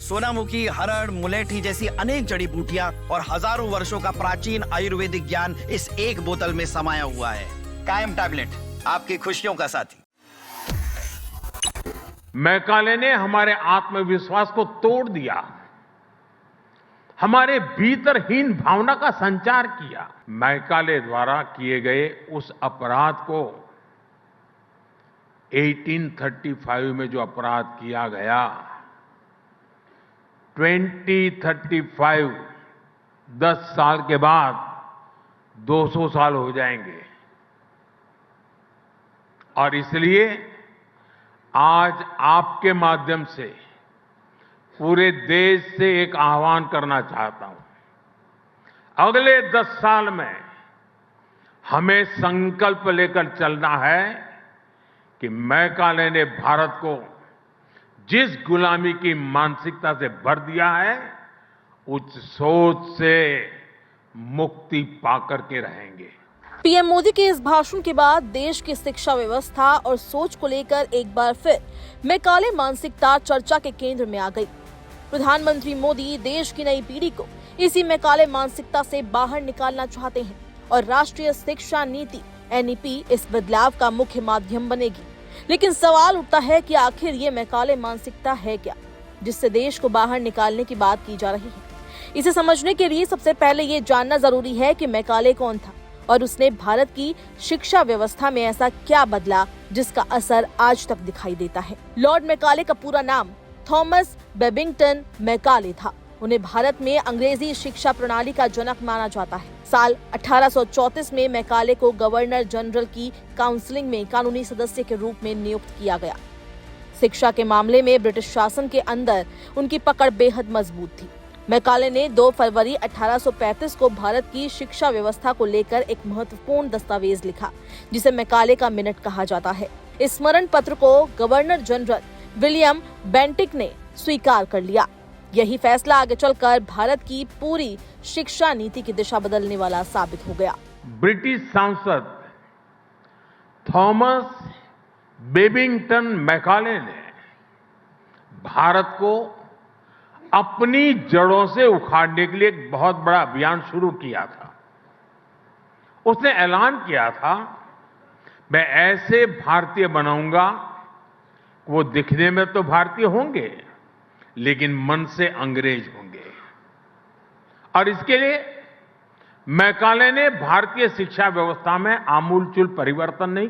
सोनामुखी, हरड़, मुलेठी जैसी अनेक जड़ी बूटियां और हजारों वर्षों का प्राचीन आयुर्वेदिक ज्ञान इस एक बोतल में समाया हुआ है। कायम टैबलेट, आपकी खुशियों का साथी। मैकाले ने हमारे आत्मविश्वास को तोड़ दिया, हमारे भीतरहीन भावना का संचार किया। मैकाले द्वारा किए गए उस अपराध को 1835 में जो अपराध किया गया, 2035 10 साल के बाद 200 साल हो जाएंगे। और इसलिए आज आपके माध्यम से पूरे देश से एक आह्वान करना चाहता हूं। अगले 10 साल में हमें संकल्प लेकर चलना है कि मैकाले ने भारत को जिस गुलामी की मानसिकता से भर दिया है, उस सोच से मुक्ति पाकर के रहेंगे। पीएम मोदी के इस भाषण के बाद देश की शिक्षा व्यवस्था और सोच को लेकर एक बार फिर मैकाले मानसिकता चर्चा के केंद्र में आ गई। प्रधानमंत्री मोदी देश की नई पीढ़ी को इसी मैकाले मानसिकता से बाहर निकालना चाहते हैं और राष्ट्रीय शिक्षा नीति एनईपी इस बदलाव का मुख्य माध्यम बनेगी। लेकिन सवाल उठता है कि आखिर ये मैकाले मानसिकता है क्या, जिससे देश को बाहर निकालने की बात की जा रही है। इसे समझने के लिए सबसे पहले ये जानना जरूरी है कि मैकाले कौन था और उसने भारत की शिक्षा व्यवस्था में ऐसा क्या बदला जिसका असर आज तक दिखाई देता है। लॉर्ड मैकाले का पूरा नाम थॉमस बेबिंगटन मैकाले था। उन्हें भारत में अंग्रेजी शिक्षा प्रणाली का जनक माना जाता है। साल 1834 में मैकाले को गवर्नर जनरल की काउंसिलिंग में कानूनी सदस्य के रूप में नियुक्त किया गया। शिक्षा के मामले में ब्रिटिश शासन के अंदर उनकी पकड़ बेहद मजबूत थी। मैकाले ने 2 फरवरी 1835 को भारत की शिक्षा व्यवस्था को लेकर एक महत्वपूर्ण दस्तावेज लिखा, जिसे मैकाले का मिनट कहा जाता है। इस स्मरण पत्र को गवर्नर जनरल विलियम बेंटिक ने स्वीकार कर लिया। यही फैसला आगे चलकर भारत की पूरी शिक्षा नीति की दिशा बदलने वाला साबित हो गया। ब्रिटिश सांसद थॉमस बेबिंगटन मैकाले ने भारत को अपनी जड़ों से उखाड़ने के लिए एक बहुत बड़ा अभियान शुरू किया था। उसने ऐलान किया था, मैं ऐसे भारतीय बनाऊंगा, वो दिखने में तो भारतीय होंगे लेकिन मन से अंग्रेज होंगे। और इसके लिए मैकाले ने भारतीय शिक्षा व्यवस्था में आमूलचूल परिवर्तन नहीं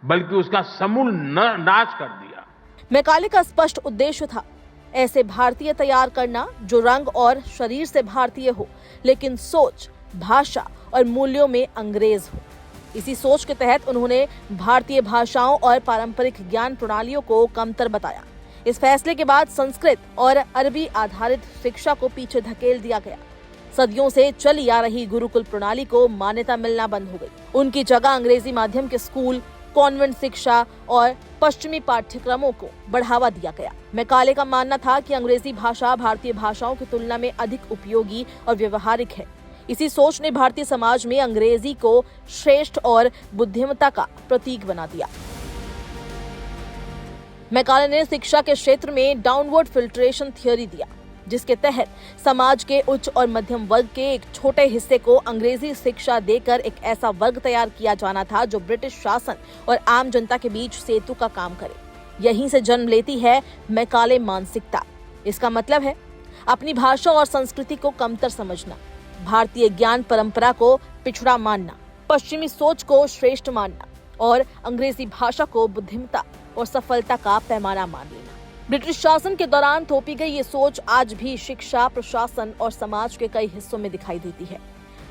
बल्कि उसका समूल नाश कर दिया। मैकाले का स्पष्ट उद्देश्य था ऐसे भारतीय तैयार करना जो रंग और शरीर से भारतीय हो, लेकिन सोच, भाषा और मूल्यों में अंग्रेज हो। इसी सोच के तहत उन्होंने भारतीय भाषाओं और पारंपरिक ज्ञान प्रणालियों को कमतर बताया। इस फैसले के बाद संस्कृत और अरबी आधारित शिक्षा को पीछे धकेल दिया गया। सदियों से चली आ रही गुरुकुल प्रणाली को मान्यता मिलना बंद हो गई। उनकी जगह अंग्रेजी माध्यम के स्कूल, कॉन्वेंट शिक्षा और पश्चिमी पाठ्यक्रमों को बढ़ावा दिया गया। मैकाले का मानना था कि अंग्रेजी भाषा भारतीय भाषाओं की तुलना में अधिक उपयोगी और व्यवहारिक है। इसी सोच ने भारतीय समाज में अंग्रेजी को श्रेष्ठ और बुद्धिमत्ता का प्रतीक बना दिया। मैकाले ने शिक्षा के क्षेत्र में डाउनवर्ड फिल्ट्रेशन थ्योरी दिया, जिसके तहत समाज के उच्च और मध्यम वर्ग के एक छोटे हिस्से को अंग्रेजी शिक्षा देकर एक ऐसा वर्ग तैयार किया जाना था जो ब्रिटिश शासन और आम जनता के बीच सेतु का काम करे। यहीं से जन्म लेती है मैकाले मानसिकता। इसका मतलब है अपनी भाषा और संस्कृति को कमतर समझना, भारतीय ज्ञान परंपरा को पिछड़ा मानना, पश्चिमी सोच को श्रेष्ठ मानना और अंग्रेजी भाषा को बुद्धिमत्ता और सफलता का पैमाना मान लेना। ब्रिटिश शासन के दौरान थोपी गई ये सोच आज भी शिक्षा, प्रशासन और समाज के कई हिस्सों में दिखाई देती है।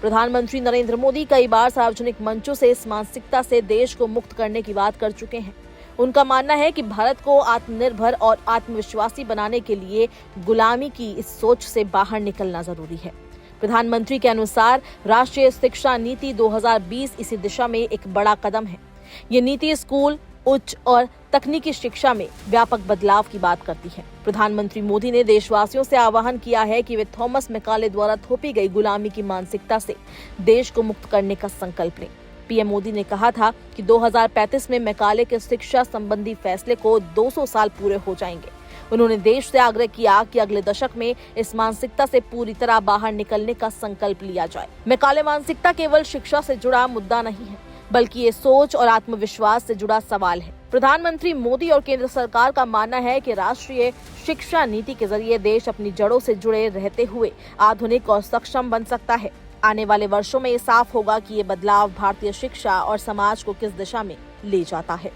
प्रधानमंत्री नरेंद्र मोदी कई बार सार्वजनिक मंचों से इस मानसिकता से देश को मुक्त करने की बात कर चुके हैं। उनका मानना है कि भारत को आत्मनिर्भर और आत्मविश्वासी बनाने के लिए गुलामी की इस सोच से बाहर निकलना जरूरी है। प्रधानमंत्री के अनुसार राष्ट्रीय शिक्षा नीति 2020 इसी दिशा में एक बड़ा कदम है। ये नीति स्कूल, उच्च और तकनीकी शिक्षा में व्यापक बदलाव की बात करती है। प्रधानमंत्री मोदी ने देशवासियों से आह्वान किया है कि वे थॉमस मैकाले द्वारा थोपी गई गुलामी की मानसिकता से देश को मुक्त करने का संकल्प लें। पीएम मोदी ने कहा था कि 2035 में मैकाले के शिक्षा संबंधी फैसले को 200 साल पूरे हो जाएंगे उन्होंने देश से आग्रह किया कि अगले दशक में इस मानसिकता से पूरी तरह बाहर निकलने का संकल्प लिया जाए। मैकाले मानसिकता केवल शिक्षा से जुड़ा मुद्दा नहीं है, बल्कि ये सोच और आत्मविश्वास से जुड़ा सवाल है। प्रधानमंत्री मोदी और केंद्र सरकार का मानना है कि राष्ट्रीय शिक्षा नीति के जरिए देश अपनी जड़ों से जुड़े रहते हुए आधुनिक और सक्षम बन सकता है। आने वाले वर्षों में ये साफ होगा कि ये बदलाव भारतीय शिक्षा और समाज को किस दिशा में ले जाता है।